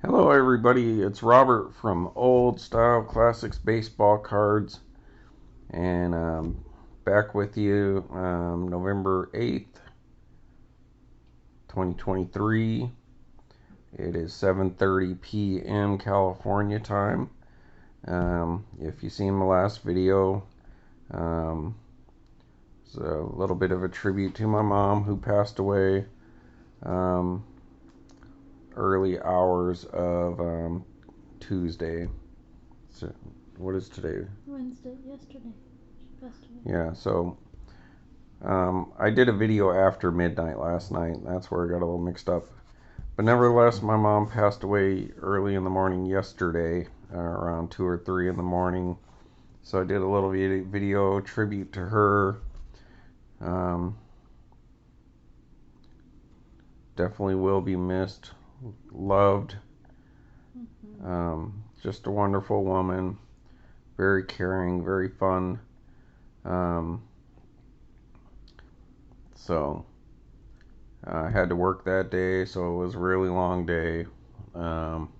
Hello, everybody. It's Robert from Old Style Classics Baseball Cards, and back with you November 8th, 2023. It is 7:30 p.m. California time. If you seen my last video, um, it's a little bit of a tribute to my mom who passed away um, early hours of Tuesday. So, what is today? Wednesday, yesterday. She passed away. Yeah, so I did a video after midnight last night. That's where I got a little mixed up. But nevertheless, my mom passed away early in the morning yesterday, around 2 or 3 in the morning. So I did a little video tribute to her. Um, Definitely will be missed, loved. Just a wonderful woman, very caring, very fun. Um, so I had to work that day, so it was a really long day. Um,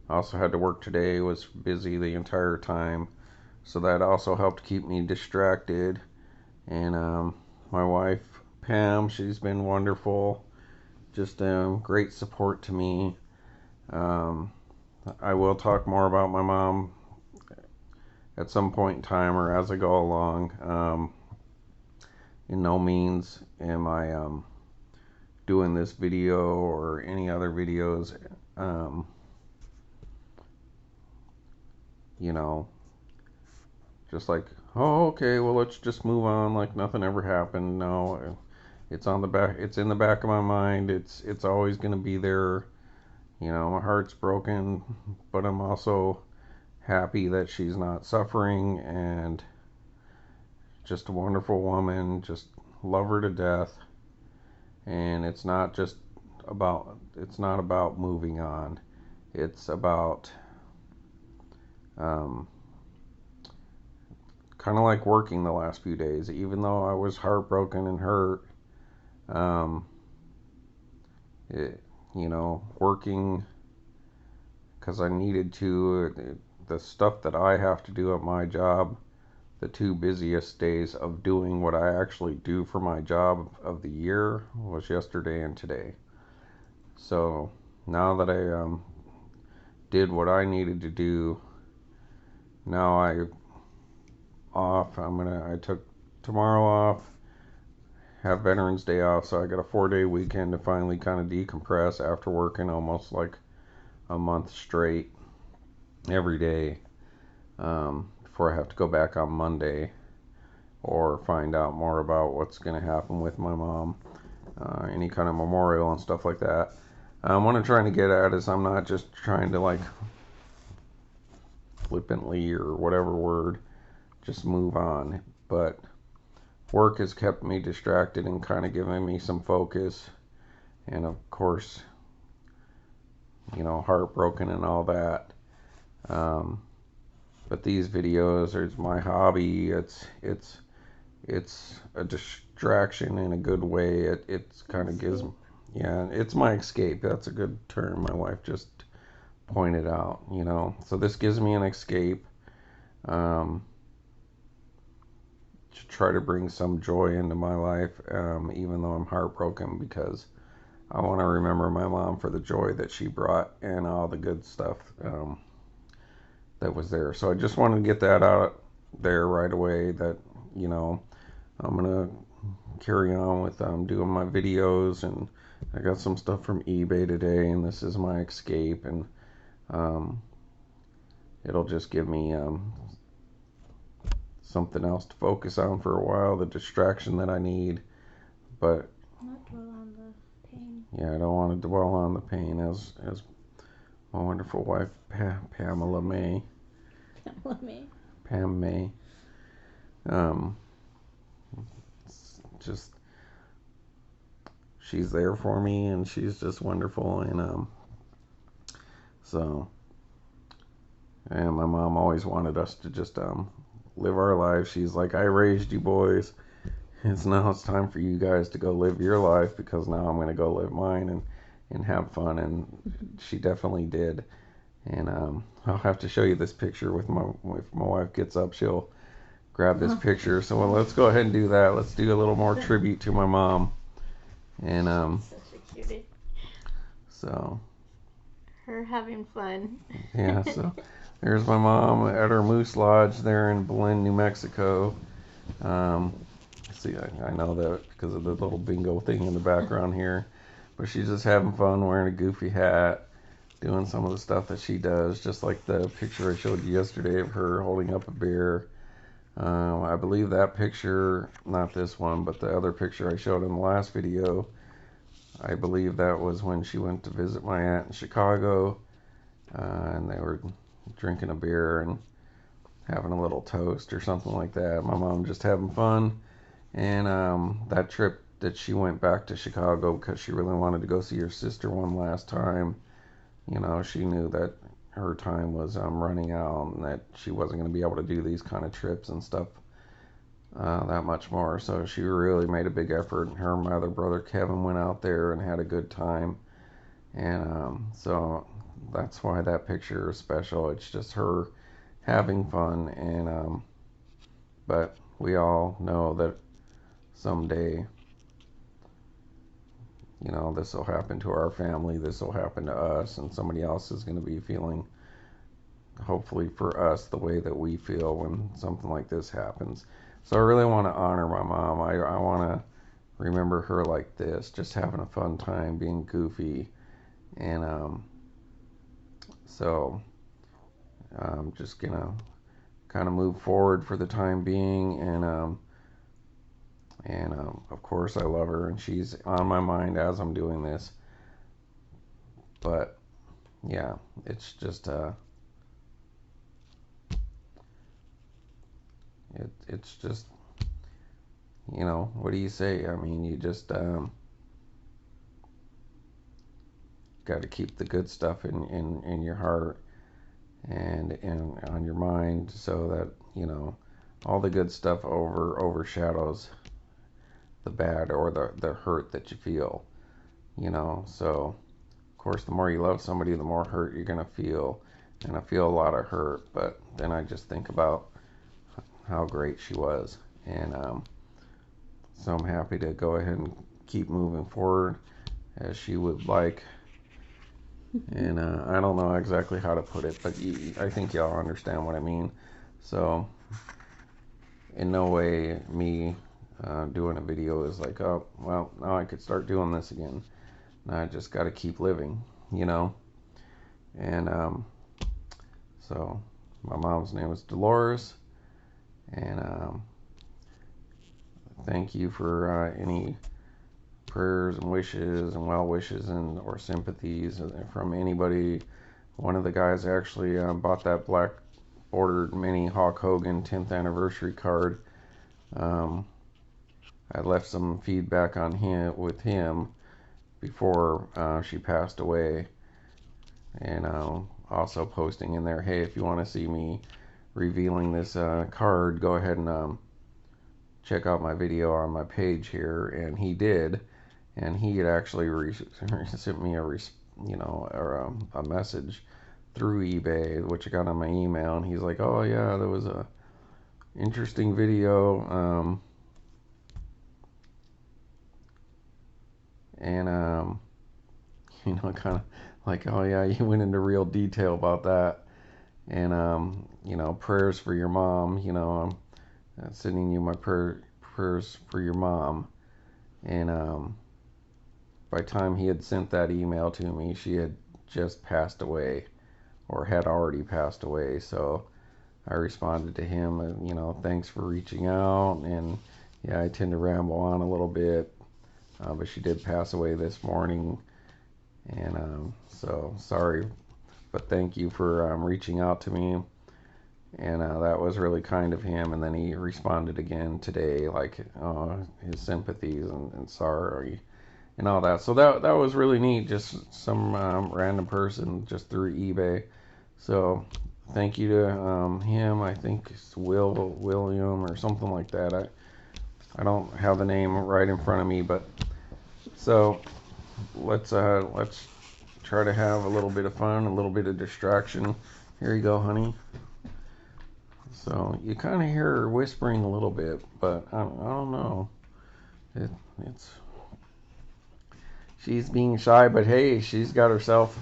I also had to work today, was busy the entire time, so that also helped keep me distracted. And my wife, Pam, she's been wonderful, just great support to me. Um, I will talk more about my mom at some point in time or as I go along. In no means am I doing this video or any other videos, um, you know, just like, oh, okay, well, let's just move on like nothing ever happened. No, it's on the back. It's in the back of my mind. It's always gonna be there. My heart's broken, but I'm also happy that she's not suffering and just a wonderful woman. Just love her to death. And it's not about moving on. It's about um, kind of like working the last few days. Even though I was heartbroken and hurt, um, it, working because I needed to. The stuff that I have to do at my job, the two busiest days of doing what I actually do for my job of the year was yesterday and today. So now that I did what I needed to do, now I off. I took tomorrow off, have Veterans Day off, so I got a 4 day weekend to finally kind of decompress after working almost like a month straight every day, before I have to go back on Monday or find out more about what's going to happen with my mom, any kind of memorial and stuff like that. What I'm trying to get at is I'm not just trying to like flippantly or whatever word just move on, but work has kept me distracted and kind of given me some focus, and of course, heartbroken and all that. Um, but these videos are my hobby. It's a distraction in a good way. It's kind of gives, yeah, it's my escape. That's a good term. My wife just pointed out. So this gives me an escape. Um, to try to bring some joy into my life, even though I'm heartbroken because I want to remember my mom for the joy that she brought and all the good stuff that was there. So I just wanted to get that out there right away that, you know, I'm going to carry on with doing my videos, and I got some stuff from eBay today, and this is my escape, and um, it'll just give me something else to focus on for a while, the distraction that I need. But not dwell on the pain. yeah, I don't want to dwell on the pain, as my wonderful wife Pamela May, Pamela May. Pam May, um, just she's there for me, and she's just wonderful, and so and my mom always wanted us to just live our lives. She's like, I raised you boys. It's time for you guys to go live your life because now I'm going to go live mine. And and have fun, and she definitely did. And I'll have to show you this picture with if my wife gets up, she'll grab this picture. So well, let's go ahead and do that. Let's do a little more tribute to my mom. And Such a cutie. so Her having fun. yeah, so there's my mom at her moose lodge there in Belen, New Mexico. Um, see, I know that because of the little bingo thing in the background here, but she's just having fun wearing a goofy hat, doing some of the stuff that she does, just like the picture I showed you yesterday of her holding up a beer. I believe that picture, not this one, but the other picture I showed in the last video, I believe that was when she went to visit my aunt in Chicago, and they were drinking a beer and having a little toast or something like that. My mom just having fun. And that trip that she went back to Chicago because she really wanted to go see her sister one last time, you know, she knew that her time was running out and that she wasn't going to be able to do these kind of trips and stuff that much more. So she really made a big effort. Her and my other brother Kevin went out there and had a good time. And so that's why that picture is special. It's just her having fun. And but we all know that someday, you know, this will happen to our family, this will happen to us, and somebody else is going to be feeling, hopefully for us, the way that we feel when something like this happens. So I really want to honor my mom. I want to remember her like this, just having a fun time, being goofy. And so I'm just going to kind of move forward for the time being. And of course, I love her, and she's on my mind as I'm doing this. But yeah, it's just it's just, you know, what do you say? I mean, you just got to keep the good stuff in your heart and on your mind, so that, you know, all the good stuff overshadows the bad or the hurt that you feel, you know. So of course, the more you love somebody, the more hurt you're gonna feel, and I feel a lot of hurt. But then I just think about how great she was, and so I'm happy to go ahead and keep moving forward as she would like. And I don't know exactly how to put it, but I think y'all understand what I mean. So in no way me doing a video is like, oh well, now I could start doing this again. I just got to keep living, you know. And so my mom's name is Dolores, and thank you for any prayers and wishes and well wishes and or sympathies from anybody. One of the guys actually bought that black bordered mini Hulk Hogan 10th anniversary card. I left some feedback on him with him before she passed away, and also posting in there, hey, if you want to see me revealing this card, go ahead and check out my video on my page here. And he did, and he had actually sent me a message through eBay, which I got on my email, and he's like, oh yeah, there was a interesting video, and kind of like, oh yeah, you went into real detail about that. And prayers for your mom. I'm sending you my prayers for your mom. And by the time he had sent that email to me, she had just passed away, or had already passed away. So I responded to him, thanks for reaching out. And yeah, I tend to ramble on a little bit, but she did pass away this morning. And so sorry, but thank you for reaching out to me. And that was really kind of him. And then he responded again today, like his sympathies and sorry and all that. So that was really neat. Just some random person just through eBay. So thank you to him. I think it's William or something like that. I don't have the name right in front of me, but so let's try to have a little bit of fun, a little bit of distraction. Here you go, honey. So you kind of hear her whispering a little bit, but I don't know. It's she's being shy, but hey, she's got herself.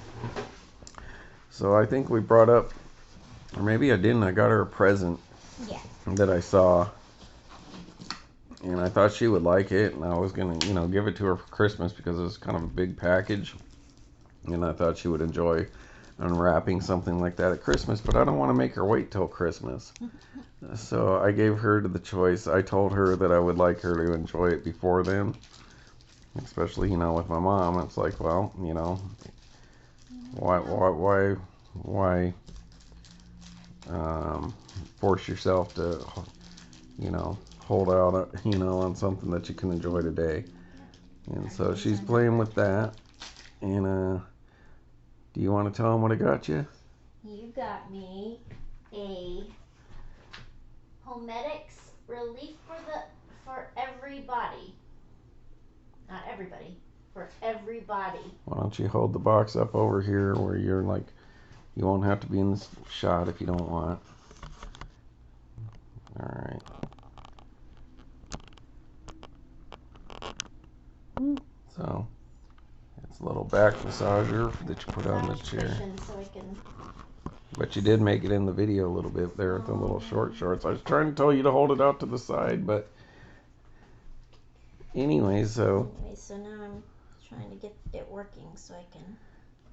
So I think we brought up, or maybe I didn't. I got her a present. Yeah. That I saw, and I thought she would like it, and I was gonna, give it to her for Christmas because it was kind of a big package, and I thought she would enjoy unwrapping something like that at Christmas, but I don't want to make her wait till Christmas. So I gave her the choice. I told her that I would like her to enjoy it before then, especially, with my mom. It's like, well, why force yourself to, hold out, on something that you can enjoy today. And so she's playing with that. And do you want to tell them what I got you? You got me a Homedics relief for everybody. Not everybody, for everybody. Why don't you hold the box up over here where you're like, you won't have to be in this shot if you don't want. All right. So it's a little back massager that you put on the chair. So I can... But you did make it in the video a little bit there with the little short shorts. I was trying to tell you to hold it out to the side, but anyway, so now I'm trying to get it working so I can...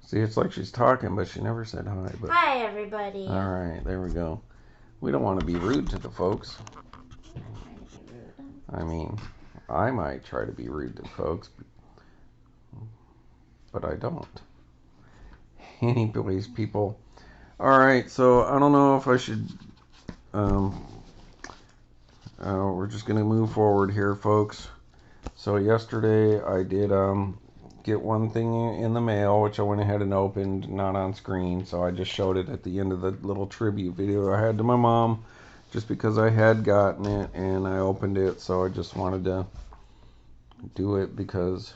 See, it's like she's talking, but she never said hi. But hi, everybody. All right, there we go. We don't want to be rude to the folks. I'm trying to be rude. I mean, I might try to be rude to folks, but I don't. Anyways, people. All right, so I don't know if I should. We're just gonna move forward here, folks. So yesterday I did get one thing in the mail, which I went ahead and opened, not on screen. So I just showed it at the end of the little tribute video I had to my mom, just because I had gotten it and I opened it. So I just wanted to do it because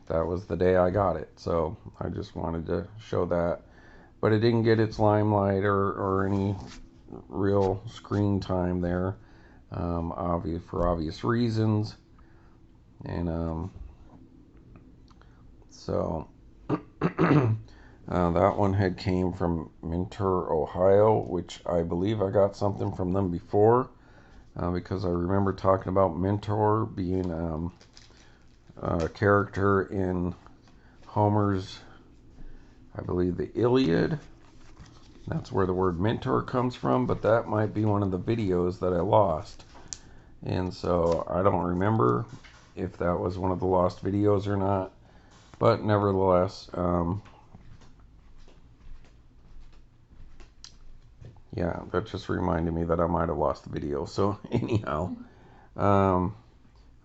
that was the day I got it. So I just wanted to show that. But it didn't get its limelight or any real screen time there, for obvious reasons. And so that one had came from Ginter, Ohio, which I believe I got something from them before, because I remember talking about Mentor being a character in Homer's, I believe, the Iliad. That's where the word mentor comes from, but that might be one of the videos that I lost. And so I don't remember if that was one of the lost videos or not. But nevertheless, yeah, that just reminded me that I might have lost the video. So anyhow, oh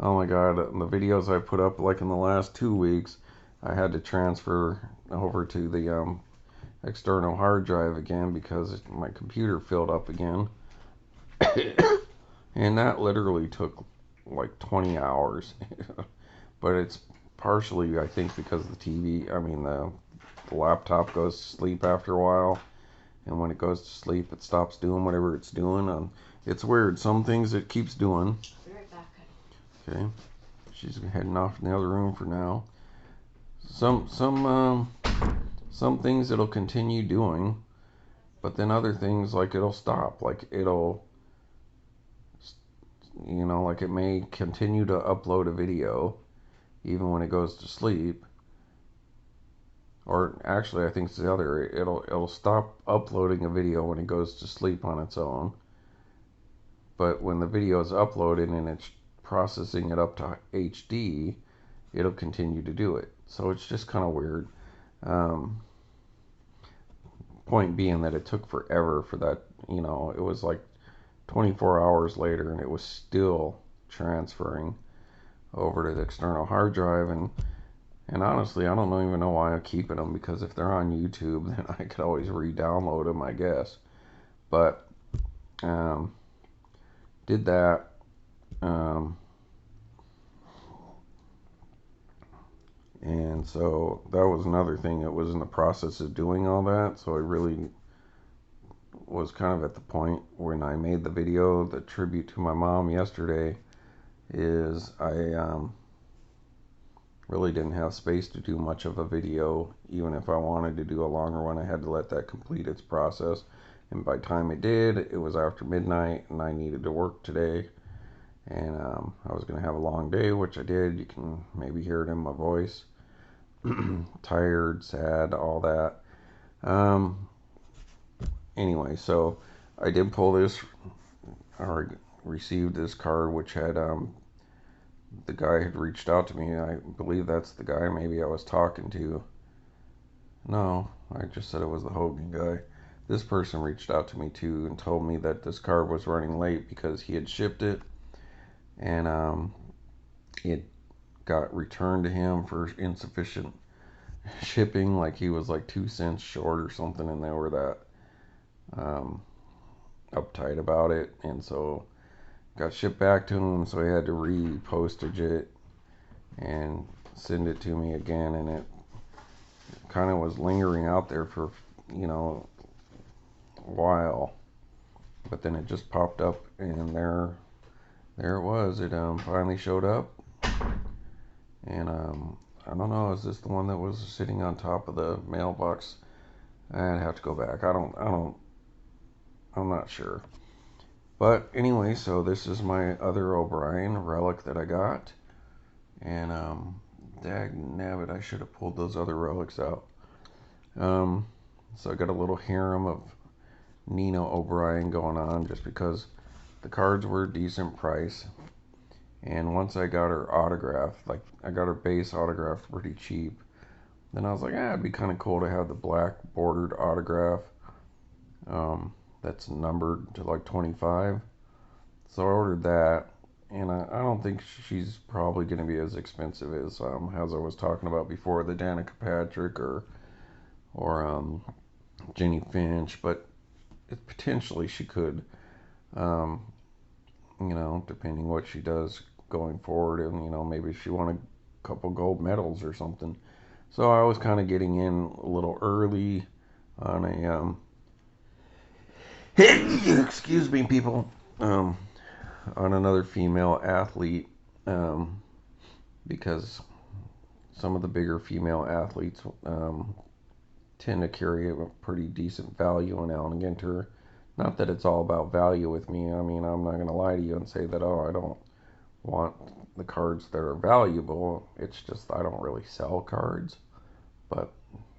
my God, the videos I put up like in the last 2 weeks, I had to transfer over to the external hard drive again because my computer filled up again. And that literally took like 20 hours. But it's partially, I think, because the the laptop goes to sleep after a while. And when it goes to sleep, it stops doing whatever it's doing. It's weird. Some things it keeps doing. Be right back. Okay. She's heading off in the other room for now. Some things it'll continue doing, but then other things, like, it'll stop. Like, like it may continue to upload a video even when it goes to sleep. Or actually, I think it's the other. It'll stop uploading a video when it goes to sleep on its own. But when the video is uploaded and it's processing it up to HD, it'll continue to do it. So it's just kind of weird. Point being that it took forever for that. It was like 24 hours later and it was still transferring over to the external hard drive. And honestly, I don't even know why I'm keeping them, because if they're on YouTube, then I could always re-download them, I guess. But did that. And so that was another thing. It was in the process of doing all that, so I really was kind of at the point when I made the video, the tribute to my mom yesterday, is I really didn't have space to do much of a video. Even if I wanted to do a longer one, I had to let that complete its process. And by the time it did, it was after midnight, and I needed to work today. And I was going to have a long day, which I did. You can maybe hear it in my voice. Tired, sad, all that. Anyway, so I did pull this, or received this card, which had the guy had reached out to me. I believe that's the guy maybe I was talking to. No, I just said it was the Hogan guy. This person reached out to me too and told me that this card was running late because he had shipped it, and it got returned to him for insufficient shipping. Like he was like 2 cents short or something, and they were that uptight about it, and so got shipped back to him. So he had to re-postage it and send it to me again, and it kind of was lingering out there for a while, but then it just popped up, and there it was. It finally showed up, and I don't know, is this the one that was sitting on top of the mailbox? I'd have to go back. I'm not sure. But anyway, so this is my other O'Brien relic that I got, and dag nabbit, I should have pulled those other relics out. So I got a little harem of Nina O'Brien going on, just because the cards were a decent price. And once I got her autographed, like I got her base autographed pretty cheap, then I was like, it'd be kind of cool to have the black bordered autograph that's numbered to like 25. So I ordered that, and I don't think she's probably going to be as expensive as I was talking about before, the Danica Patrick or Jenny Finch, but potentially she could, depending what she does going forward, and maybe she won a couple gold medals or something. So I was kind of getting in a little early on a excuse me, people, on another female athlete, because some of the bigger female athletes tend to carry a pretty decent value in Allen Ginter. Not that it's all about value with me. I mean, I'm not going to lie to you and say that, I don't want the cards that are valuable. It's just I don't really sell cards. But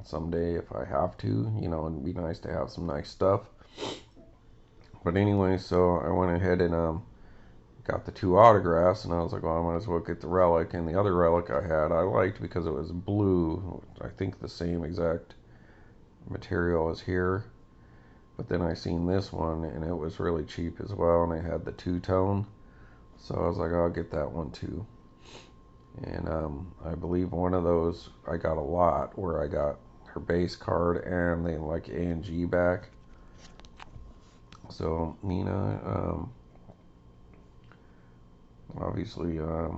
someday, if I have to, it'd be nice to have some nice stuff. But anyway, so I went ahead and got the 2 autographs, and I was like, well, I might as well get the relic. And the other relic I liked because it was blue. I think the same exact material as here. But then I seen this one, and it was really cheap as well, and it had the 2-tone. So I was like, I'll get that one too. And I believe one of those I got a lot, where I got her base card and they like A and G back. So Nina, obviously, a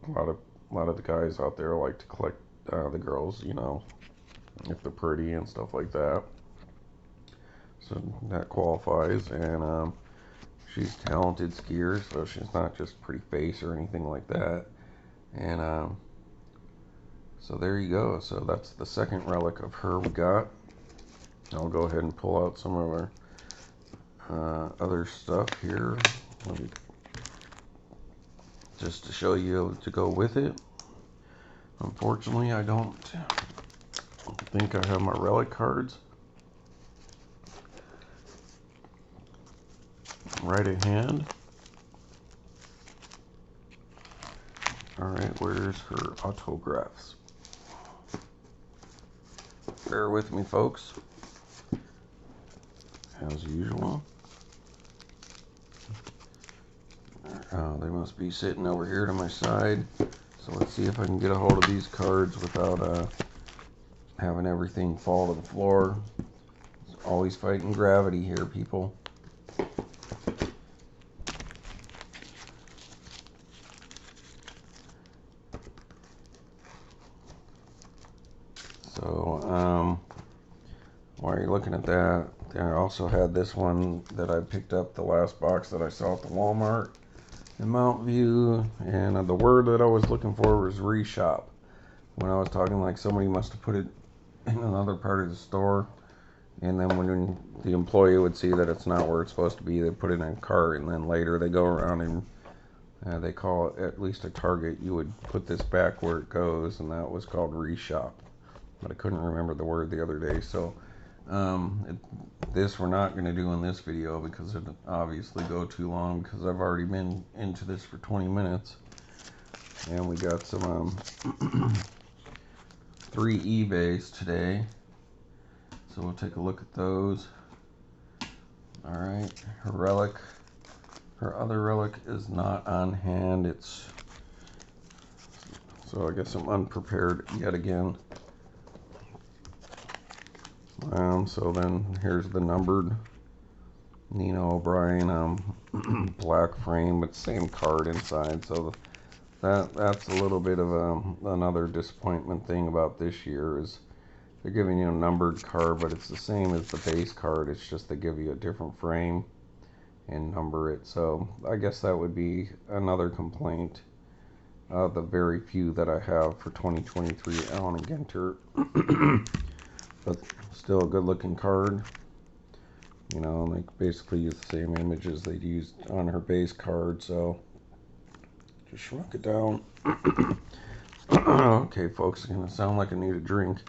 lot of the guys out there like to collect the girls, if they're pretty and stuff like that. So that qualifies, and she's a talented skier, so she's not just pretty face or anything like that. And so there you go. So that's the second relic of her we got. I'll go ahead and pull out some of our other stuff here, just to show you to go with it. Unfortunately, I don't think I have my relic cards right at hand. Alright, where's her autographs? Bear with me, folks, as usual. They must be sitting over here to my side. So let's see if I can get a hold of these cards without having everything fall to the floor. It's always fighting gravity here, people. while you're looking at that, I also had this one that I picked up, the last box that I saw at the Walmart in Mount View, and the word that I was looking for was reshop. When I was talking, like somebody must have put it in another part of the store, and then when the employee would see that it's not where it's supposed to be, they put it in a cart, and then later they go around and they call it, at least at Target, you would put this back where it goes, and that was called reshop. But I couldn't remember the word the other day, so this we're not going to do in this video because it obviously go too long, because I've already been into this for 20 minutes. And we got some 3 eBays today, so we'll take a look at those. Alright, her other relic is not on hand. So I guess I'm unprepared yet again. So then here's the numbered Nina O'Brien black frame with same card inside. So that's a little bit of another disappointment thing about this year, is they're giving you a numbered card, but it's the same as the base card. It's just they give you a different frame and number it. So I guess that would be another complaint. The very few that I have for 2023 Allen and Ginter. But still a good looking card. You know, like basically use the same images they used on her base card, so just shrunk it down. Okay, folks, it's gonna sound like I need a drink.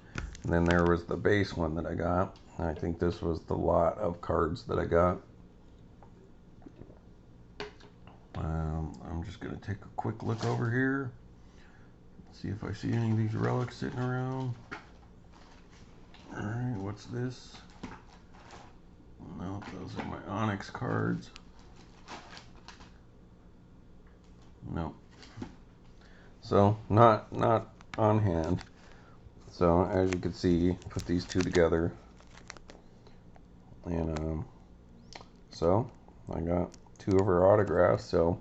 And then there was the base one that I got. I think this was the lot of cards that I got. I'm just gonna take a quick look over here, see if I see any of these relics sitting around. Alright, what's this? No, those are my Onyx cards. No. So, not on hand. So, as you can see, put these two together. And, so, I got 2 of her autographs. So,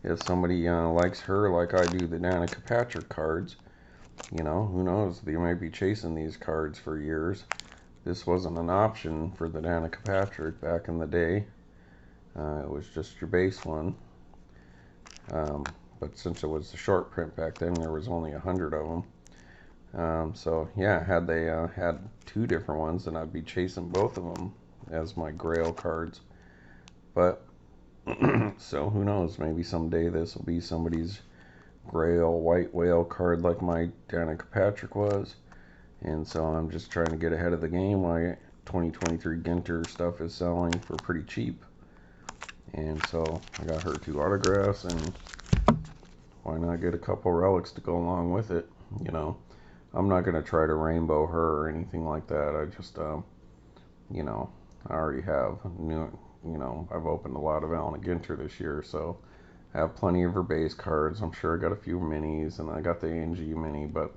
if somebody likes her like I do the Danica Patrick cards, you know, who knows, they might be chasing these cards for years. This wasn't an option for the Danica Patrick back in the day. It was just your base one. But since it was the short print back then, there was only 100 of them. So yeah, had they had 2 different ones, then I'd be chasing both of them as my Grail cards. But so who knows? Maybe someday this will be somebody's Grail white whale card like my Danica Patrick was. And so I'm just trying to get ahead of the game while 2023 Ginter stuff is selling for pretty cheap. And so I got her 2 autographs, and why not get a couple relics to go along with it? You know, I'm not going to try to rainbow her or anything like that. I just, you know, I already have I've opened a lot of Allen Ginter this year, so I have plenty of her base cards. I'm sure I got a few minis, and I got the ANG mini, but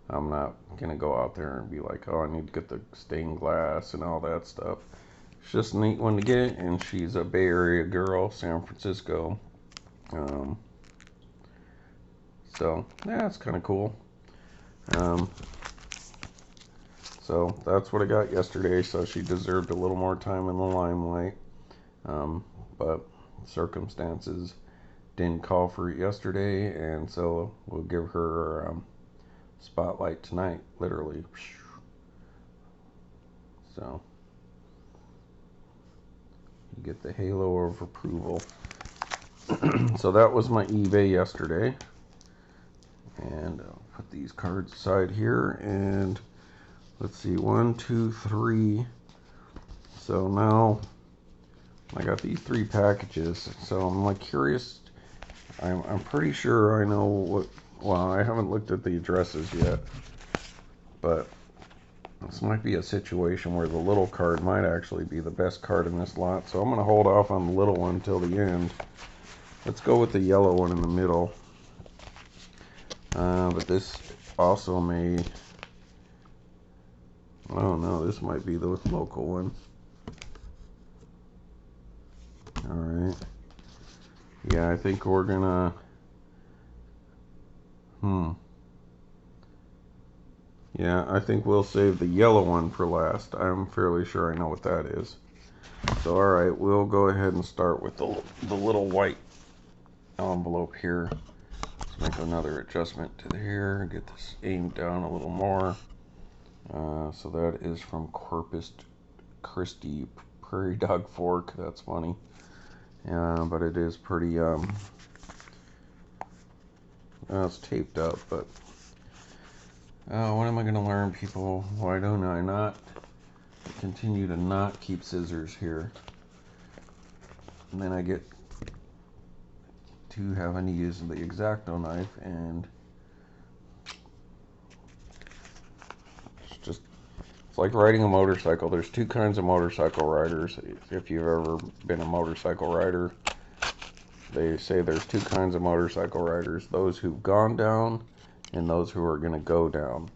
I'm not going to go out there and be like, oh, I need to get the stained glass and all that stuff. It's just a neat one to get, and she's a Bay Area girl, San Francisco. So, yeah, it's kind of cool. So, that's what I got yesterday, so she deserved a little more time in the limelight. But circumstances didn't call for it yesterday, and so we'll give her spotlight tonight, literally. So you get the halo of approval. So that was my eBay yesterday, and I'll put these cards aside here, and let's see, 1, 2, 3. So now I got these 3 packages, so I'm like curious. I'm pretty sure I know what. Well, I haven't looked at the addresses yet, but this might be a situation where the little card might actually be the best card in this lot, so I'm going to hold off on the little one till the end. Let's go with the yellow one in the middle. But this also may... Oh no, this might be the local one. Alright. Yeah, I think we're gonna... Yeah, I think we'll save the yellow one for last. I'm fairly sure I know what that is. So, alright, we'll go ahead and start with the little white envelope here. Let's make another adjustment to here. Get this aimed down a little more. So that is from Corpus Christi Prairie Dog Fork. That's funny. But it is pretty, it's taped up, but when am I going to learn, people? Why don't I not continue to not keep scissors here? And then I get to having to use the X-Acto knife, and it's like riding a motorcycle. There's two kinds of motorcycle riders. If you've ever been a motorcycle rider, they say there's two kinds of motorcycle riders: those who've gone down and those who are going to go down.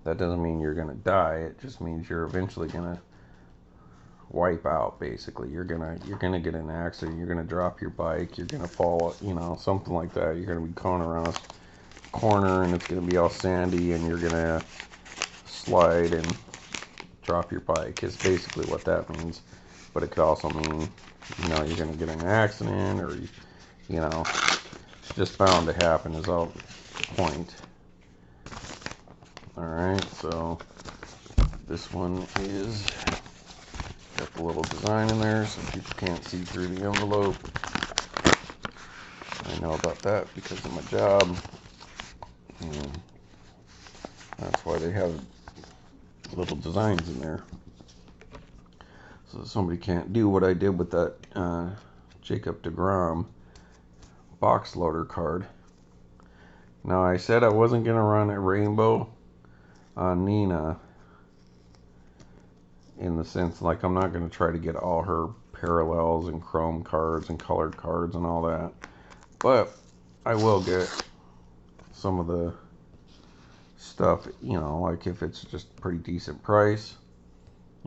That doesn't mean you're going to die. It just means you're eventually going to wipe out. Basically, you're gonna get in an accident. You're gonna drop your bike. You're gonna fall. Something like that. You're gonna be going around a corner and it's gonna be all sandy, and you're gonna slide and drop your bike. Is basically what that means. But it could also mean, you're gonna get in an accident, or it's just bound to happen. Is all the point. All right, so this one is got the little design in there so people can't see through the envelope. I know about that because of my job. And that's why they have little designs in there. So somebody can't do what I did with that Jacob deGrom box loader card. Now, I said I wasn't going to run a rainbow on Nina, in the sense, like, I'm not going to try to get all her parallels and chrome cards and colored cards and all that, but I will get some of the stuff, like if it's just pretty decent price,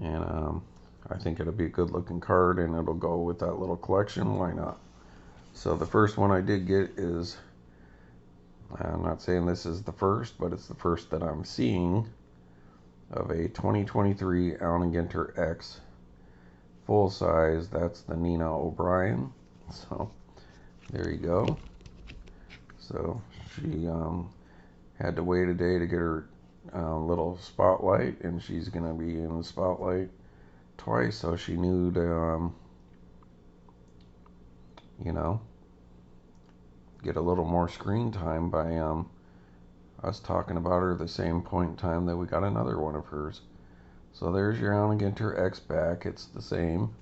and I think it'll be a good looking card and it'll go with that little collection. Why not? So the first one I did get is, I'm not saying this is the first, but it's the first that I'm seeing of a 2023 Allen Ginter X full size. That's the Nina O'Brien. So there you go. So she had to wait a day to get her little spotlight, and she's gonna be in the spotlight twice. So she knew to get a little more screen time by us talking about her the same point in time that we got another one of hers. So there's your Allen Ginter X back. It's the same,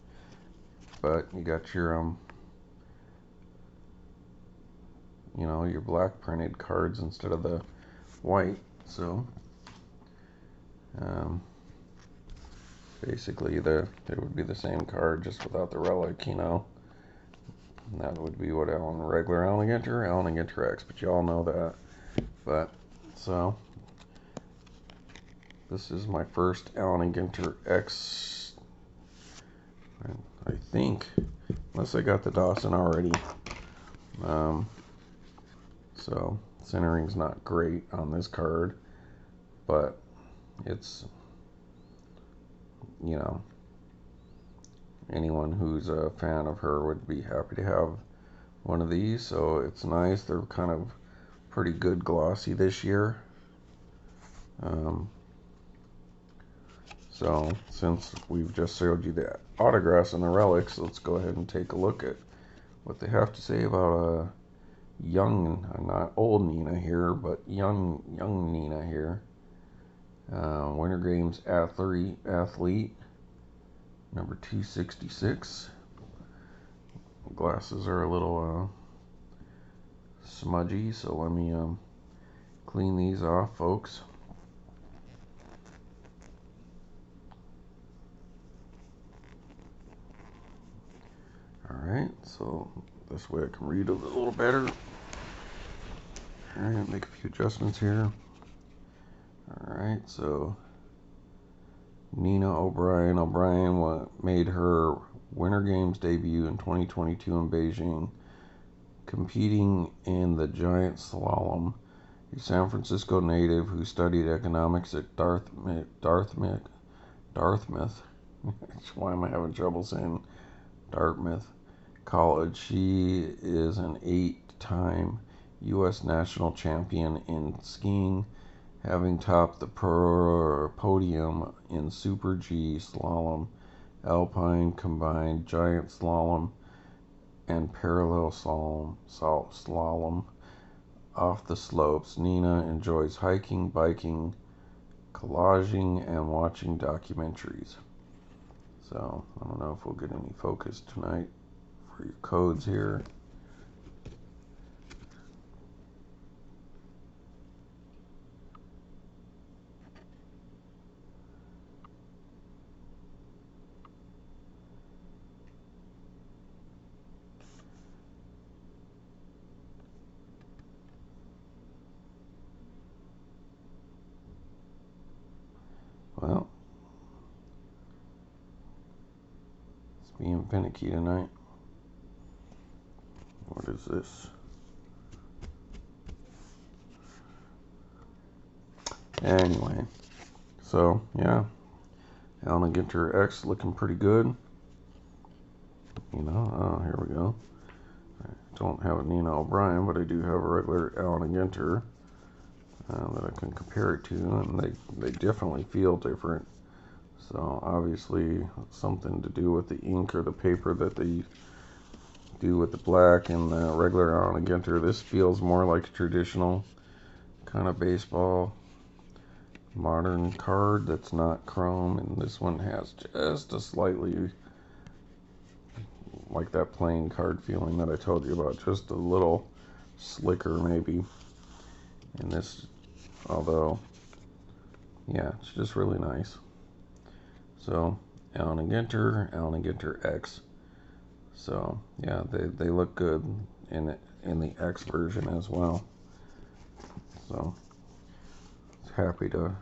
but you got your your black printed cards instead of the white. So basically it would be the same card just without the relic, And that would be what regular Allen Ginter X, but you all know that. But so this is my first Allen Ginter X, I think, unless I got the Dawson already. So centering's not great on this card, but it's, anyone who's a fan of her would be happy to have one of these. So it's nice. They're kind of pretty good glossy this year. So since we've just showed you the autographs and the relics, let's go ahead and take a look at what they have to say about young, not old Nina here, but young Nina here. Winter Games athlete number 266. Glasses are a little smudgy, so let me clean these off, folks. Alright, so this way I can read a little better. Alright, make a few adjustments here. Alright, so Nina O'Brien. Made her Winter Games debut in 2022 in Beijing, competing in the giant slalom. a San Francisco native who studied economics at Dartmouth. Why am I having trouble saying Dartmouth College? She is an 8-time U.S. national champion in skiing, having topped the podium in Super G slalom, alpine combined, giant slalom, and parallel slalom off the slopes. Nina enjoys hiking, biking, collaging, and watching documentaries. So, I don't know if we'll get any focus tonight for your codes here. Well, it's being finicky tonight. What is this? Anyway, so yeah, Alan Ginter X looking pretty good. You know, here we go. I don't have a Nina O'Brien, but I do have a regular Alan Ginter that I can compare it to, and they definitely feel different. So obviously something to do with the ink or the paper that they do with the black and the regular Alan Ginter. This feels more like a traditional kind of baseball modern card that's not chrome, and this one has just a slightly like that playing card feeling that I told you about, just a little slicker maybe. And this, although, yeah, it's just really nice. So, Alan Ginter X. So, yeah, they look good in the X version as well. So, happy to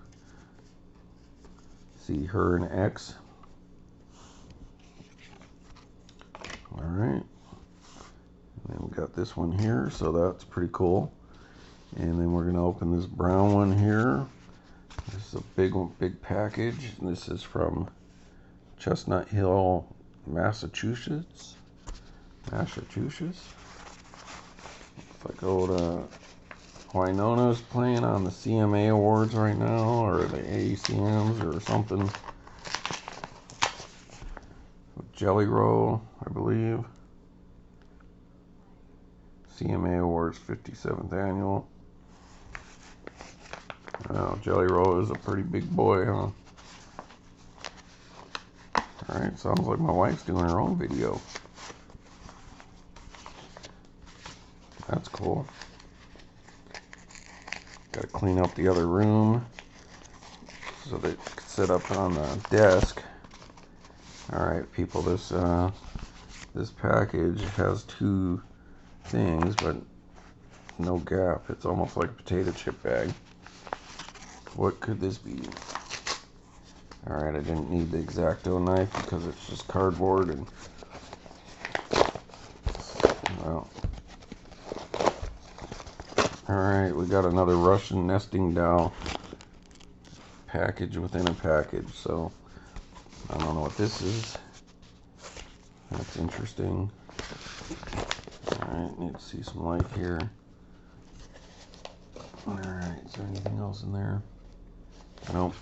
see her in X. Alright. And then we got this one here, so that's pretty cool. And then we're going to open this brown one here. This is a big package. This is from Chestnut Hill, Massachusetts. If I go to Wynona's playing on the CMA Awards right now, or the ACMs or something. Jelly Roll, I believe. CMA Awards 57th annual. Wow, Jelly Roll is a pretty big boy, huh? Alright, sounds like my wife's doing her own video. That's cool. Gotta clean up the other room so they can sit up on the desk. Alright, people, this package has two things, but no gap. It's almost like a potato chip bag. What could this be? Alright, I didn't need the X-Acto knife because it's just cardboard and, well. Alright, we got another Russian nesting doll package within a package, so I don't know what this is. That's interesting. Alright, need to see some light here. Alright, is there anything else in there? Nope.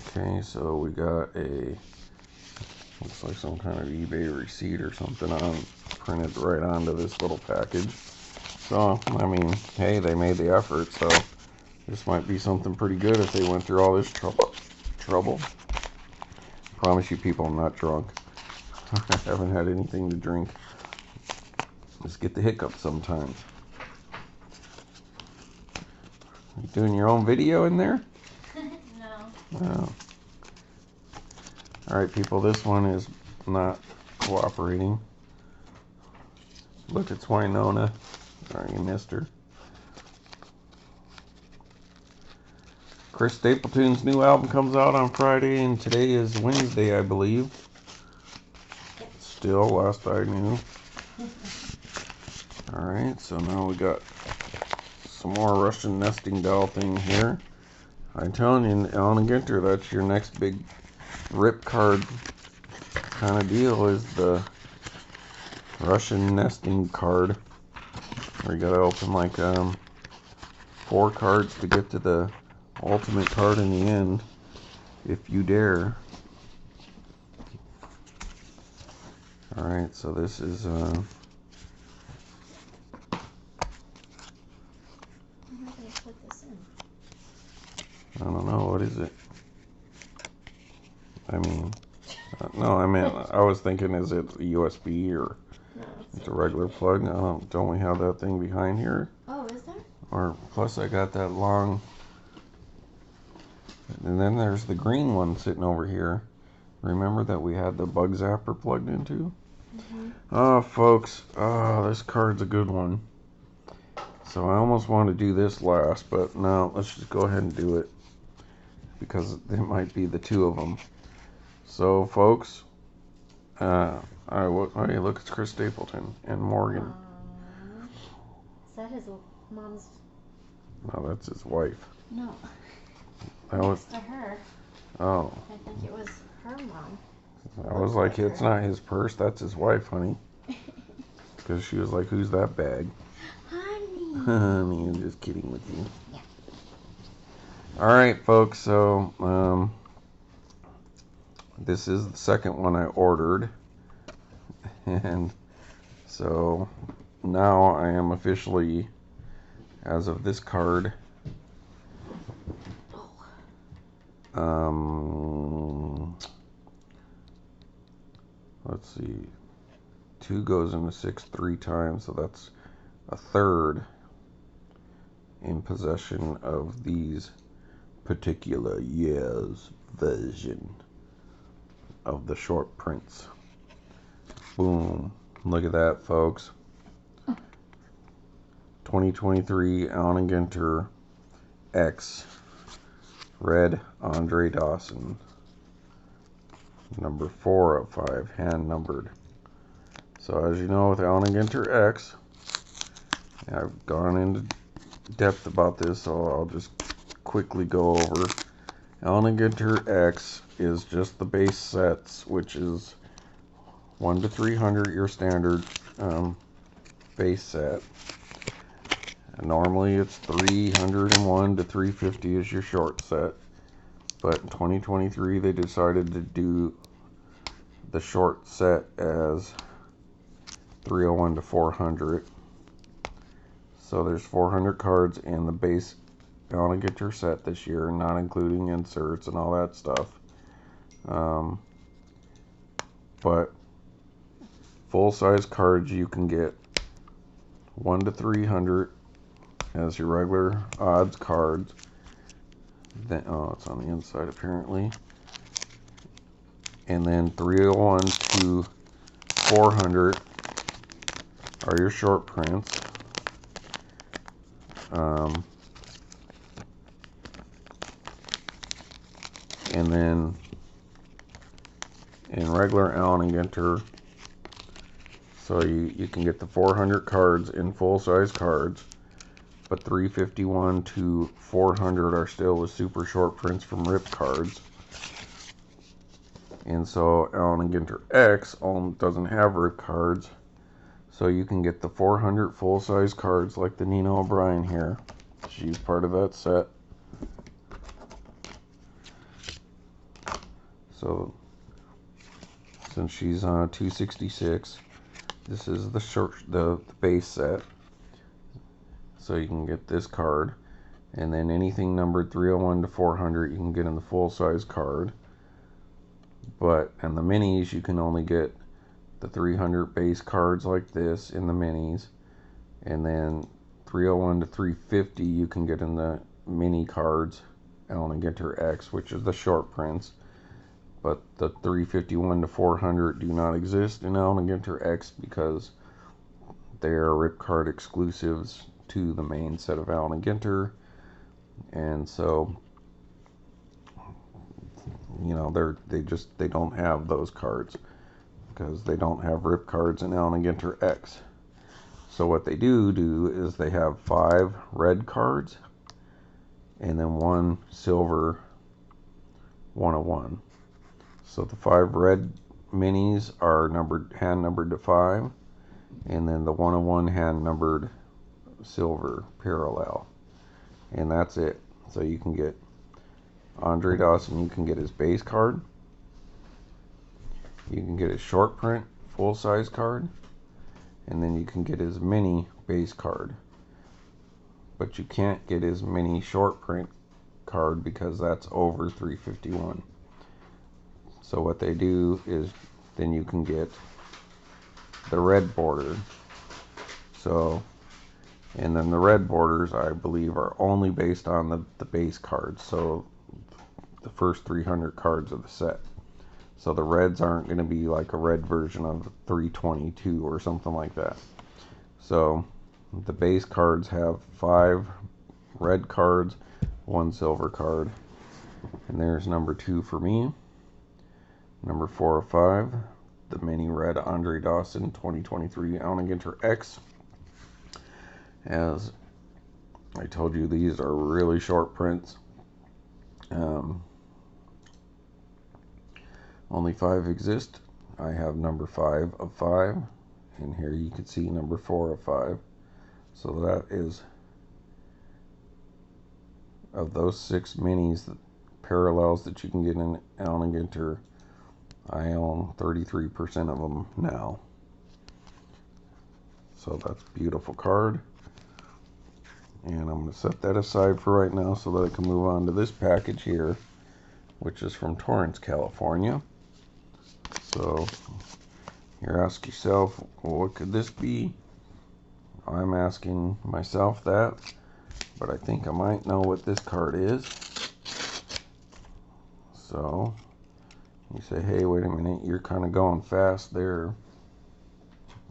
Okay, so we got looks like some kind of eBay receipt or something printed right onto this little package. So, I mean, hey, they made the effort, so this might be something pretty good if they went through all this trouble. Promise you people I'm not drunk. I haven't had anything to drink. Just get the hiccups sometimes. You doing your own video in there? No. Oh. Alright, people, this one is not cooperating. Look, it's Wynonna. Sorry, you missed her. Chris Stapleton's new album comes out on Friday, and today is Wednesday, I believe. Yep. Still, last I knew. Alright, so now we got some more Russian nesting doll thing here. I'm telling you, Allen and Ginter, that's your next big rip card kind of deal, is the Russian nesting card. Where you gotta open like 4 cards to get to the ultimate card in the end, if you dare. Alright, so this is Where do I put this in? I don't know, what is it? I mean, no, I was thinking, is it a USB or No, it's a regular plug? No, don't we have that thing behind here? Oh, is there? Or plus I got that long, and then there's the green one sitting over here. Remember that we had the bug zapper plugged into? Mm-hmm. Oh, folks, this card's a good one. So I almost want to do this last, but no, let's just go ahead and do it, because it might be the 2 of them. So, folks, hey, look, it's Chris Stapleton and Morgan. Is that his mom's? No, that's his wife. No. That was, Next to her. oh. I think it was her mom. I was like, it's not his purse, that's his wife, honey. Because she was like, who's that bag? Honey. Honey, I'm just kidding with you. Yeah. Alright, folks, so, this is the second one I ordered. And so now I am officially, as of this card, let's see, 2 goes into 6 3 times, so that's a third in possession of these particular year's version of the short prints. Boom. Look at that, folks. 2023 Allen & Ginter X Red Andre Dawson. Number 4 of 5, hand numbered. So as you know, with Allen & Ginter X, I've gone into depth about this, so I'll just quickly go over. Allen & Ginter X is just the base sets, which is 1 to 300, your standard base set. And normally it's 301 to 350 is your short set. But in 2023 they decided to do the short set as 301 to 400. So there's 400 cards in the base Allen & Ginter set this year, not including inserts and all that stuff. But full-size cards you can get 1 to 300 as your regular odds cards. Then, oh, it's on the inside apparently. And then 301 to 400 are your short prints. And then in regular Allen & Ginter, so you can get the 400 cards in full-size cards, but 351 to 400 are still the super short prints from rip cards. And so Allen & Ginter X doesn't have rip cards, so you can get the 400 full-size cards like the Nina O'Brien here. She's part of that set. So since she's 266, this is the base set. So you can get this card, and then anything numbered 301 to 400 you can get in the full-size card. But in the minis you can only get the 300 base cards like this in the minis, and then 301 to 350 you can get in the mini cards Allen & Ginter X, which is the short prints. But the 351 to 400 do not exist in Allen & Ginter X because they are rip card exclusives to the main set of Allen & Ginter. And so, you know, they don't have those cards because they don't have rip cards in Allen & Ginter X. So what they do is they have 5 red cards and then 1 silver 101. So the 5 red minis are hand numbered to 5, and then the 101 hand numbered silver parallel, and that's it. So you can get Andre Dawson, you can get his base card, you can get his short print full size card, and then you can get his mini base card. But you can't get his mini short print card because that's over 351. So what they do is then you can get the red border. So, and then the red borders, I believe, are only based on the base cards. So the first 300 cards of the set. So the reds aren't going to be like a red version of 322 or something like that. So the base cards have 5 red cards, 1 silver card. And there's number 2 for me. Number 4 of 5, the mini red Andre Dawson 2023 Ginter X. As I told you, these are really short prints. Only 5 exist. I have number 5 of 5, and here you can see number 4 of 5. So that is, of those 6 minis, parallels that you can get in Ginter, I own 33% of them now. So that's a beautiful card. And I'm going to set that aside for right now so that I can move on to this package here, which is from Torrance, California. So you ask yourself, well, what could this be? I'm asking myself that, but I think I might know what this card is. So you say, hey, wait a minute, you're kind of going fast there.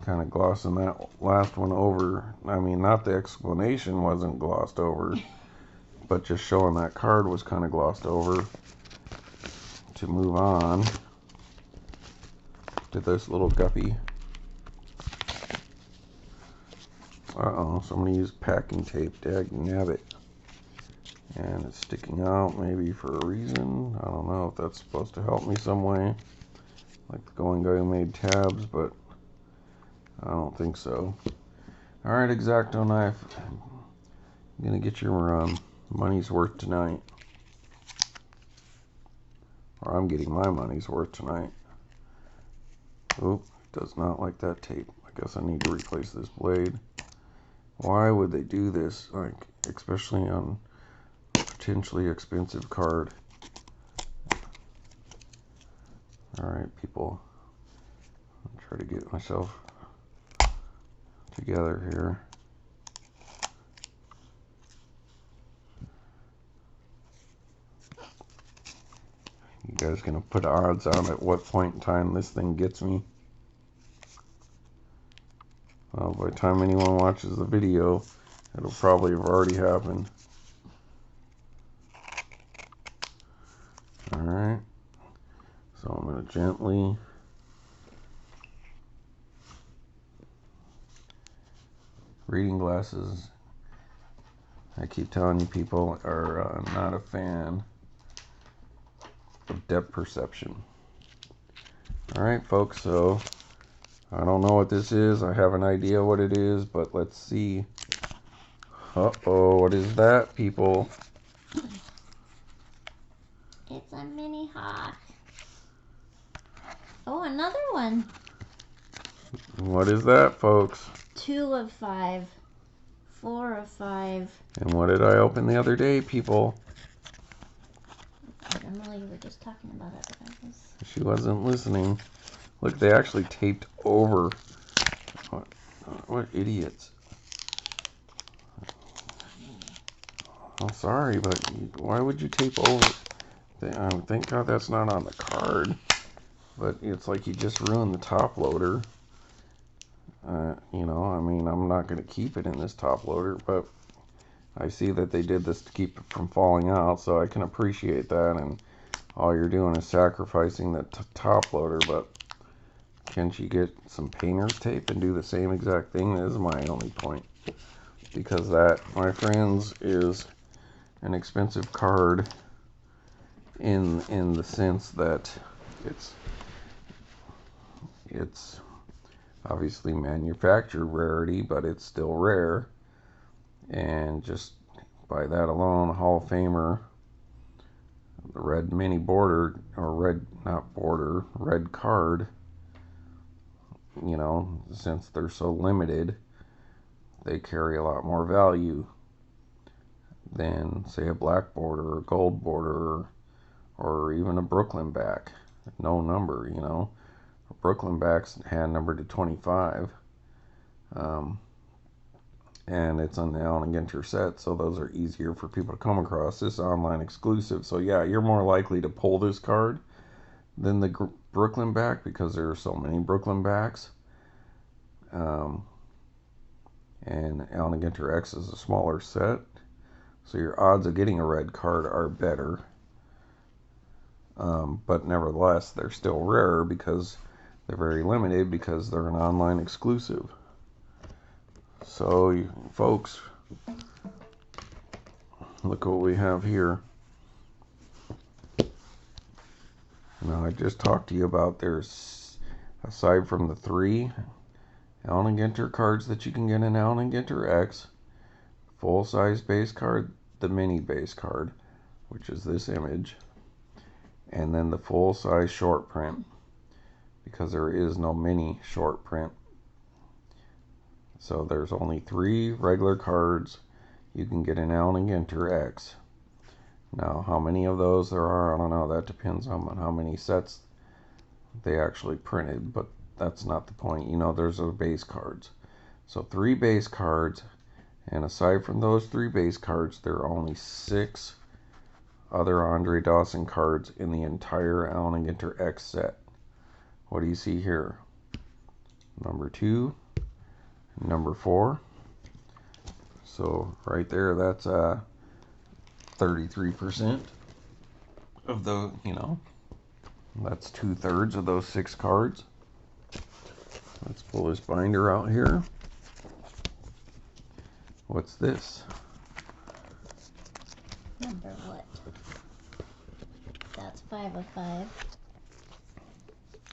Kind of glossing that last one over. I mean, not the explanation wasn't glossed over, but just showing that card was kind of glossed over. To move on to this little guppy. Uh-oh, somebody used packing tape, dagnabbit. And it's sticking out maybe for a reason. I don't know if that's supposed to help me some way. Like the going guy who made tabs, but I don't think so. Alright, X-Acto knife. You're gonna get your money's worth tonight. Or I'm getting my money's worth tonight. Oop, does not like that tape. I guess I need to replace this blade. Why would they do this? Like, especially on a potentially expensive card. Alright, people. I'll try to get myself together here. You guys gonna put odds on at what point in time this thing gets me? Well, by the time anyone watches the video, it'll probably have already happened. Alright. So I'm gonna gently reading glasses, I keep telling you, people are not a fan of depth perception. Alright folks, so I don't know what this is. I have an idea what it is, but let's see. Uh-oh, what is that, people? It's a mini hawk. Oh, another one. What is that, folks? 2 of 5. 4 of 5. And what did I open the other day, people? I don't know, you were just talking about it. She wasn't listening. Look, they actually taped over. What idiots. I'm sorry, but why would you tape over? Thank God that's not on the card. But it's like you just ruined the top loader. You know, I mean, I'm not going to keep it in this top loader, but I see that they did this to keep it from falling out, so I can appreciate that. And all you're doing is sacrificing the top loader, but can she get some painter's tape and do the same exact thing? That is my only point. Because that, my friends, is an expensive card in the sense that it's obviously manufactured rarity, but it's still rare. And just by that alone, Hall of Famer, the red mini border, or red, not border, red card, you know, since they're so limited, they carry a lot more value than, say, a black border or gold border or even a Brooklyn back. No number, you know. A Brooklyn back's hand numbered to 25. And it's on the Allen Ginter set, so those are easier for people to come across. This is online exclusive, so yeah, you're more likely to pull this card than the Brooklyn back because there are so many Brooklyn backs. And Allen Ginter X is a smaller set, so your odds of getting a red card are better. But nevertheless, they're still rarer because they're very limited because they're an online exclusive. So, folks, look what we have here. Now, I just talked to you about there's, aside from the 3 Allen Ginter cards that you can get in Allen Ginter X, full-size base card, the mini base card, which is this image, and then the full-size short print, because there is no mini short print. So there's only 3 regular cards you can get in Allen Ginter X. Now, how many of those there are, I don't know. That depends on how many sets they actually printed, but that's not the point. You know, there's the base cards. So 3 base cards, and aside from those 3 base cards, there are only 6 other Andre Dawson cards in the entire Allen Ginter X set. What do you see here? Number 2. Number 4. So right there, that's 33% of the, you know, that's 2/3 of those 6 cards. Let's pull this binder out here. What's this? Number what? That's 5 of 5.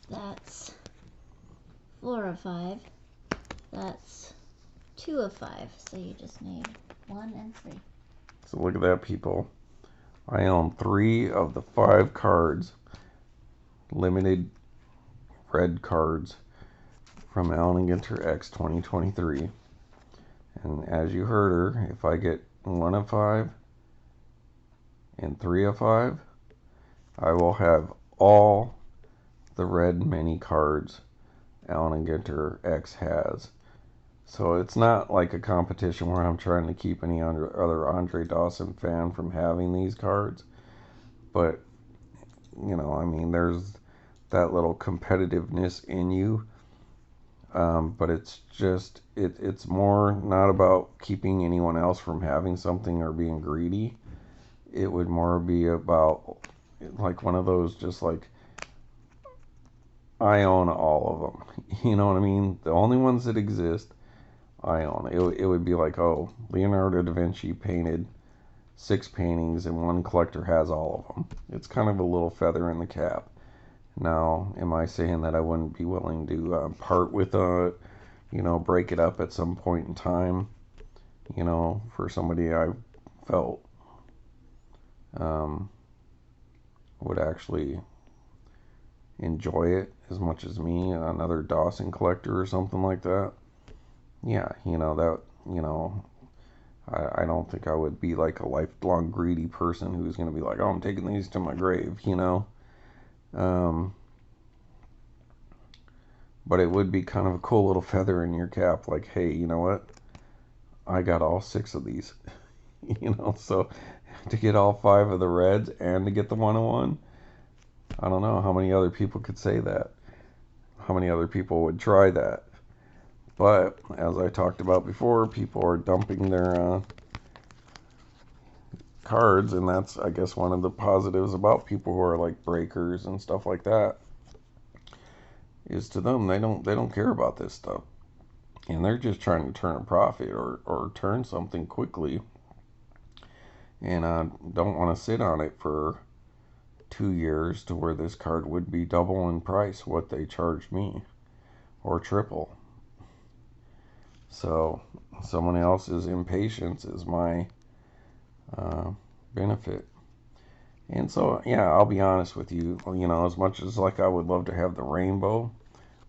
That's 4 of 5. That's 2 of 5. So you just need 1 and 3. So look at that, people. I own 3 of the 5 cards, limited red cards from Allen Ginter X 2023. And as you heard her, if I get 1 of 5 and 3 of 5, I will have all the red mini cards Allen Ginter X has. So it's not like a competition where I'm trying to keep any other Andre Dawson fan from having these cards. But, you know, I mean, there's that little competitiveness in you. But it's just, it's more not about keeping anyone else from having something or being greedy. It would more be about, like, one of those just like, I own all of them. You know what I mean? The only ones that exist, I own. It would be like, oh, Leonardo da Vinci painted 6 paintings and one collector has all of them. It's kind of a little feather in the cap. Now, am I saying that I wouldn't be willing to part with you know, break it up at some point in time, you know, for somebody I felt would actually enjoy it as much as me, another Dawson collector or something like that? Yeah, you know, that, you know, I don't think I would be like a lifelong greedy person who's going to be like, oh, I'm taking these to my grave, you know. But it would be kind of a cool little feather in your cap, like, hey, you know what? I got all 6 of these, you know. So to get all 5 of the reds and to get the 101, I don't know how many other people could say that. How many other people would try that? But as I talked about before, people are dumping their cards, and that's, I guess, one of the positives about people who are like breakers and stuff like that. is to them they don't care about this stuff, and they're just trying to turn a profit or turn something quickly, and I don't want to sit on it for 2 years to where this card would be double in price what they charged me or triple. So someone else's impatience is my uh, benefit. And so, yeah, I'll be honest with you. You know, as much as like I would love to have the rainbow,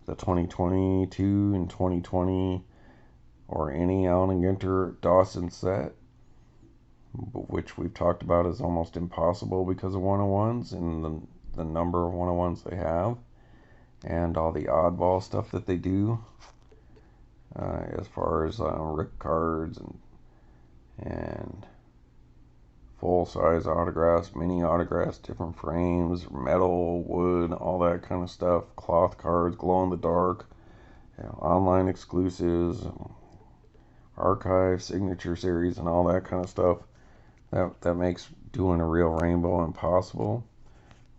the 2022 and 2020, or any Allen and Ginter Dawson set, which we've talked about is almost impossible because of 101s and the number of 101s they have, and all the oddball stuff that they do, as far as Rick cards and full size autographs, mini autographs, different frames, metal, wood, all that kind of stuff, cloth cards, glow in the dark, you know, online exclusives, archive, signature series, and all that kind of stuff. That makes doing a real rainbow impossible.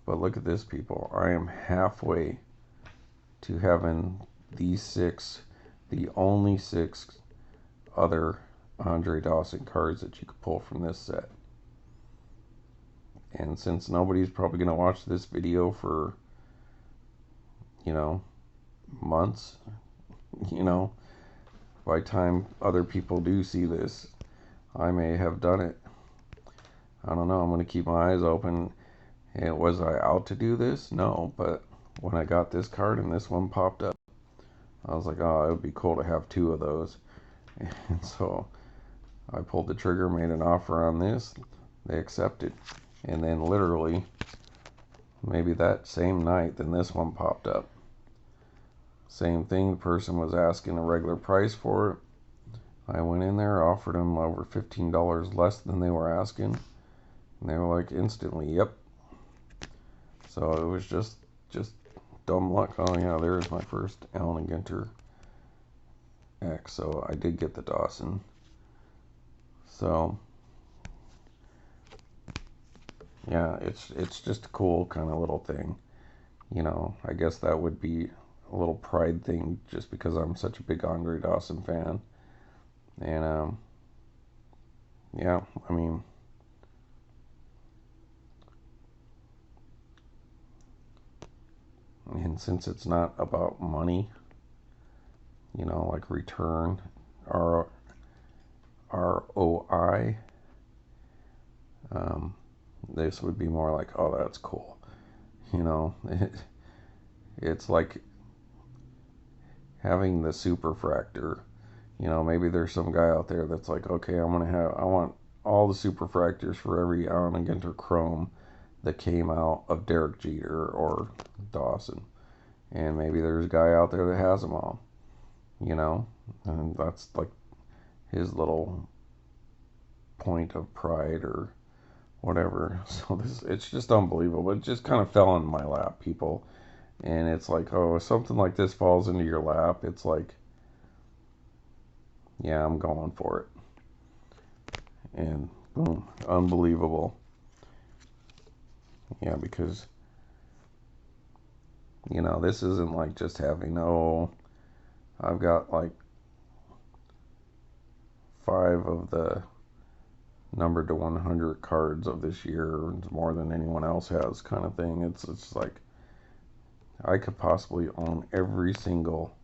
But look at this, people. I am halfway to having these six, the only six other Andre Dawson cards that you could pull from this set. And since nobody's probably going to watch this video for, you know, months, you know, by the time other people do see this, I may have done it. I don't know. I'm going to keep my eyes open. And was I out to do this? No, but when I got this card and this one popped up, I was like, oh, it would be cool to have two of those. And so I pulled the trigger, made an offer on this. They accepted. And then literally, maybe that same night, then this one popped up. Same thing, the person was asking a regular price for it. I went in there, offered them over $15 less than they were asking. And they were like, instantly, yep. So it was just dumb luck. Oh yeah, there's my first Allen and Ginter X. So I did get the Dawson. So yeah, it's just a cool kind of little thing. You know, I guess that would be a little pride thing just because I'm such a big Andre Dawson fan. And yeah, I mean, and since it's not about money, you know, like return, ROI, this would be more like, oh, that's cool. You know, it's like having the superfractor. You know, maybe there's some guy out there that's like, okay, I want all the superfractors for every Allen and Ginter Chrome that came out of Derek Jeter or Dawson. And maybe there's a guy out there that has them all, you know, and that's like his little point of pride or whatever. So it's just unbelievable. It just kind of fell in my lap, people. And it's like, oh, if something like this falls into your lap, it's like, yeah, I'm going for it. And boom, unbelievable. Yeah, because, you know, this isn't like just having, oh, I've got like 5 of the numbered to 100 cards of this year, more than anyone else has, kind of thing. It's like I could possibly own every single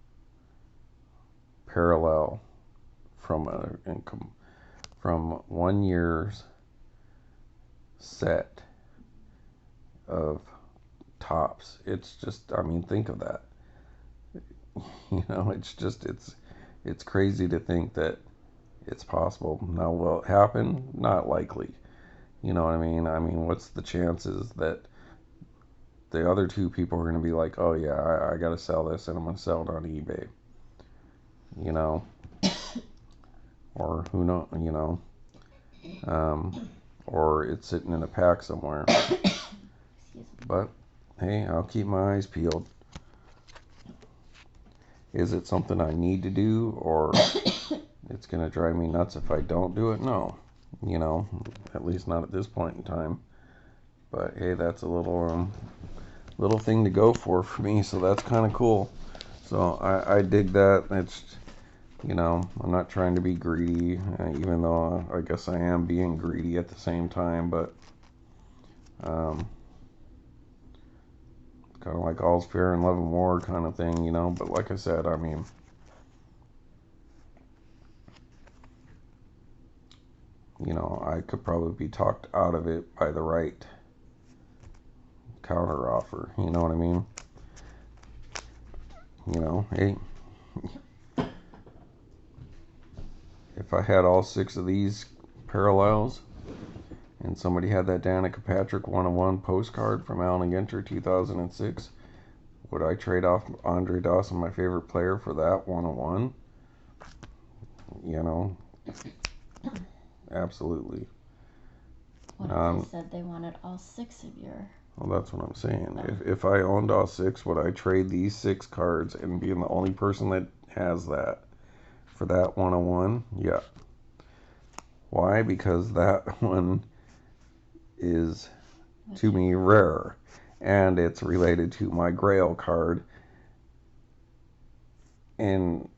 parallel from from 1 year's set of tops. It's just, I mean, think of that. You know, it's crazy to think that it's possible. Now, will it happen? Not likely. You know what I mean? I mean, what's the chances that the other two people are going to be like, oh yeah, I got to sell this and I'm going to sell it on eBay? You know, or who knows? You know, or it's sitting in a pack somewhere. But hey, I'll keep my eyes peeled. Is it something I need to do, or it's going to drive me nuts if I don't do it? No, you know, at least not at this point in time. But hey, that's a little little thing to go for me, so that's kind of cool. So I dig that. It's, you know, I'm not trying to be greedy, even though I guess I am being greedy at the same time, but um, kind of like all's fair in love and war kind of thing, you know. But like I said, I mean, you know, I could probably be talked out of it by the right counter offer, you know what I mean? You know, hey, if I had all 6 of these parallels and somebody had that Danica Patrick 101 postcard from Allen and Ginter 2006, would I trade off Andre Dawson, my favorite player, for that 101? You know, absolutely. What if they said they wanted all 6 of your... Well, that's what I'm saying. If I owned all 6, would I trade these 6 cards and being the only person that has that for that 101? Yeah. Why? Because that one is, to me, rare. And it's related to my Grail card. And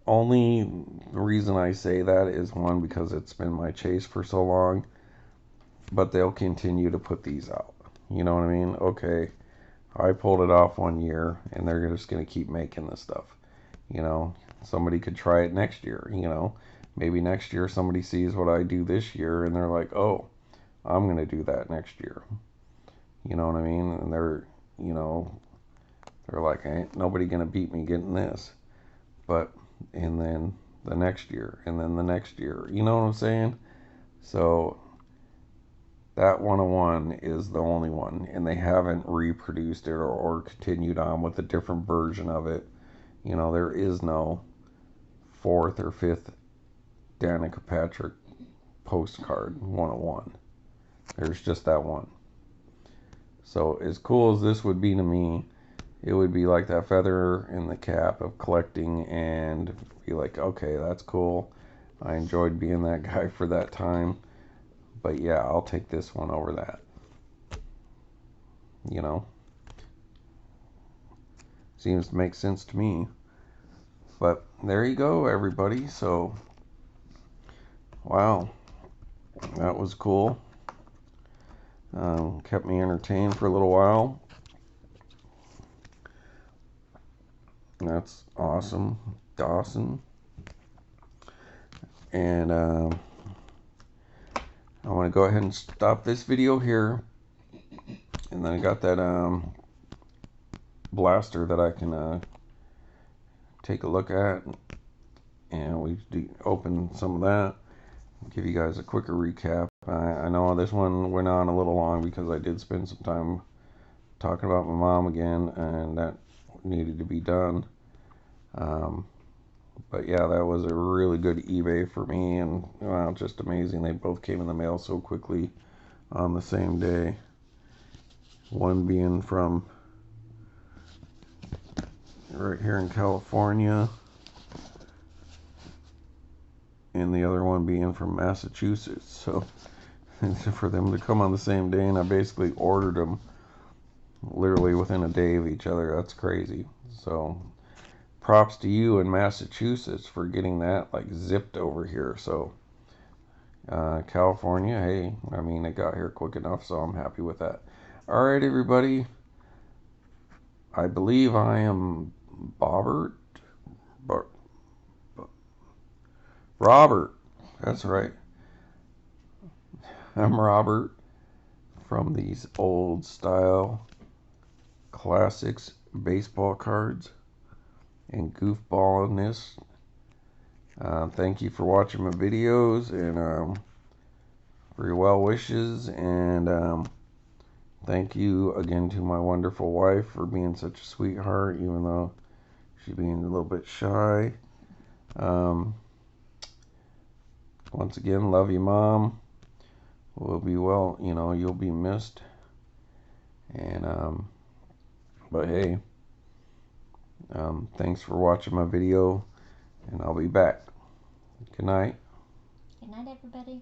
only reason I say that is, one, because it's been my chase for so long. But they'll continue to put these out. You know what I mean? Okay, I pulled it off one year, and they're just going to keep making this stuff. You know, somebody could try it next year, you know. Maybe next year somebody sees what I do this year, and they're like, oh, I'm going to do that next year. You know what I mean? And they're, you know, they're like, ain't nobody going to beat me getting this. But, and then the next year, and then the next year. You know what I'm saying? So that 101 is the only one, and they haven't reproduced it or continued on with a different version of it. You know, there is no 4th or 5th Danica Patrick postcard 101. There's just that one. So as cool as this would be to me, it would be like that feather in the cap of collecting and be like, okay, that's cool. I enjoyed being that guy for that time. But yeah, I'll take this one over that. You know? Seems to make sense to me. But there you go, everybody. So, wow. That was cool. Kept me entertained for a little while. That's awesome. Dawson. And I want to go ahead and stop this video here. And then I got that blaster that I can take a look at. And we open some of that. Give you guys a quicker recap. I know this one went on a little long because I did spend some time talking about my mom again, and that needed to be done. But yeah, that was a really good eBay for me, and wow, just amazing. They both came in the mail so quickly on the same day. One being from right here in California, and the other one being from Massachusetts. So for them to come on the same day, and I basically ordered them literally within a day of each other. That's crazy. So props to you in Massachusetts for getting that like zipped over here. So California, hey, I mean, it got here quick enough, so I'm happy with that. All right, everybody. I believe I am Robert. That's right. I'm Robert from these old style classics baseball cards and goofballiness. Thank you for watching my videos and for your well wishes, and thank you again to my wonderful wife for being such a sweetheart, even though she's being a little bit shy. Once again, love you, Mom. We'll be well, you know, you'll be missed. And but hey, thanks for watching my video, and I'll be back. Good night. Good night, everybody.